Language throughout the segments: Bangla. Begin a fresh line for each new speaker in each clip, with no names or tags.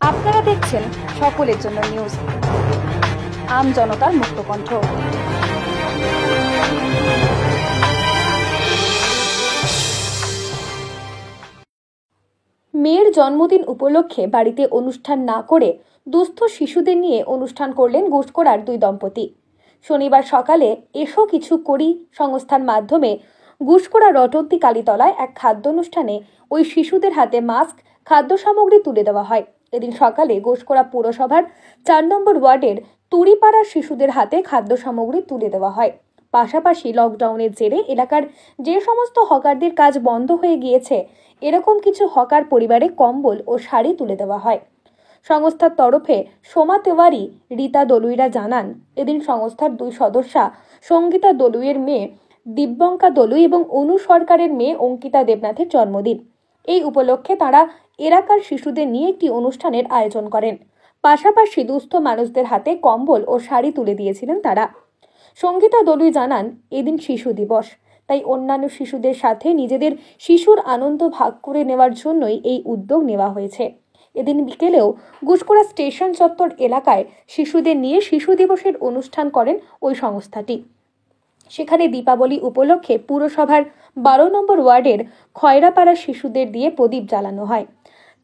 আপনারা দেখছেন সকলের জন্য নিউজ, আম জনতার মুক্ত কণ্ঠ। মেয়ের জন্মদিন উপলক্ষে বাড়িতে অনুষ্ঠান না করে দুস্থ শিশুদের নিয়ে অনুষ্ঠান করলেন গুসকরার দুই দম্পতি। শনিবার সকালে এসো কিছু করি সংস্থার মাধ্যমে গুসকরা রটন্তি কালীতলায় এক খাদ্য অনুষ্ঠানে ওই শিশুদের হাতে মাস্ক, খাদ্য সামগ্রী তুলে দেওয়া হয়। এদিন সকালে গুসকরা পুরসভার ৪ নম্বর ওয়ার্ডের তুড়িপাড়ার শিশুদের হাতে খাদ্য সামগ্রী তুলে দেওয়া হয়। পাশাপাশি লকডাউনের জেরে এলাকার যে সমস্ত হকারদের কাজ বন্ধ হয়ে গিয়েছে, এরকম কিছু হকার পরিবারে কম্বল ও শাড়ি তুলে দেওয়া হয়। সংস্থার তরফে সোমা তেওয়ারি, রীতা দলুইরা জানান, এদিন সংস্থার দুই সদস্যা সঙ্গীতা দলুইয়ের মেয়ে দিব্যঙ্কা দলুই এবং অনু সরকারের মেয়ে অঙ্কিতা দেবনাথের জন্মদিন। এই উপলক্ষে তারা এলাকার শিশুদের নিয়ে একটি অনুষ্ঠানের আয়োজন করেন। পাশাপাশি দুস্থ মানুষদের হাতে কম্বল ও শাড়ি তুলে দিয়েছিলেন তারা। সঙ্গীতা দলুই জানান, এদিন শিশু দিবস, তাই অন্যান্য শিশুদের সাথে নিজেদের শিশুর আনন্দ ভাগ করে নেওয়ার জন্যই এই উদ্যোগ নেওয়া হয়েছে। এদিন বিকেলেও গুসকরা স্টেশন চত্বর এলাকায় শিশুদের নিয়ে শিশু দিবসের অনুষ্ঠান করেন ওই সংস্থাটি। সেখানে দীপাবলি উপলক্ষে পুরসভার ১২ নম্বর ওয়ার্ডের খয়রাপাড়া শিশুদের দিয়ে প্রদীপ জ্বালানো হয়।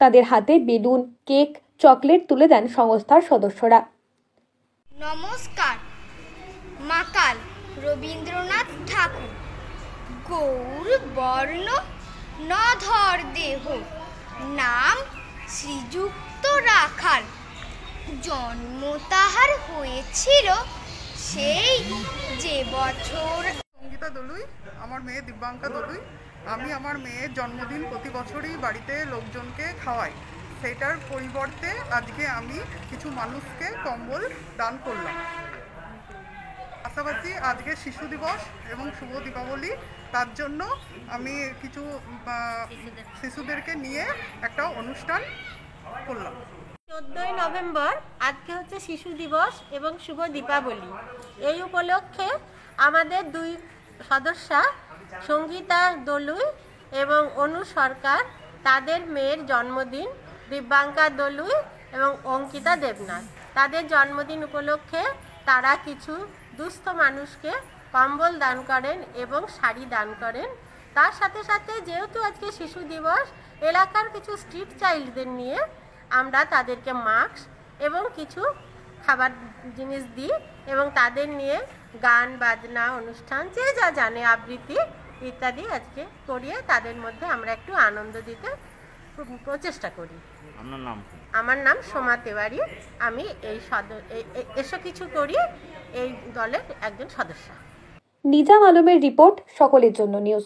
তাদের হাতে বেলুন, কেক, চকলেট তুলে দেন সংস্থার সদস্যরা।
নমস্কার। মাকাল রবীন্দ্রনাথ ঠাকুর। গৌর বর্ণ নধর দেহ, নাম শ্রীযুক্ত রাখাল। জন্ম তাহার হয়েছিল সেই যে বছর।
সঙ্গীতা দলুই, আমার মেয়ে দিব্যাঙ্কা দলুই। আমি আমার মেয়ের জন্মদিন প্রতি বছরই বাড়িতে লোকজনকে খাওয়াই। সেটার পরিবর্তে আজকে আমি কিছু মানুষকে কম্বল দান করলাম। পাশাপাশি আজকে শিশু দিবস এবং শুভ দীপাবলি, তার জন্য আমি কিছু শিশুদেরকে নিয়ে একটা অনুষ্ঠান করলাম।
14ই নভেম্বর আজকে হচ্ছে শিশু দিবস এবং শুভ দীপাবলি। এই উপলক্ষে আমাদের দুই সদস্যা সঙ্গীতা দলুই এবং অনু সরকার, তাদের মেয়ের জন্মদিন দিব্যাঙ্কা দলুই এবং অঙ্কিতা দেবনাথ, তাদের জন্মদিন উপলক্ষে তারা কিছু দুস্থ মানুষকে কম্বল দান করেন এবং শাড়ি দান করেন। তার সাথে সাথে যেহেতু আজকে শিশু দিবস, এলাকার কিছু স্ট্রিট চাইল্ডদের নিয়ে আমরা তাদেরকে মাস্ক এবং কিছু খাবার জিনিস দিই এবং তাদের নিয়ে গান বাজনা অনুষ্ঠান, যে যা জানে আবৃত্তি ইত্যাদি আজকে করিয়ে তাদের মধ্যে আমরা একটু আনন্দ দিতে প্রচেষ্টা করি। আমার নাম সোমা তেওয়ারি। আমি এই এসব কিছু করি এই দলের একজন সদস্য।
নিজাম আলমের রিপোর্ট, সকলের জন্য নিউজ।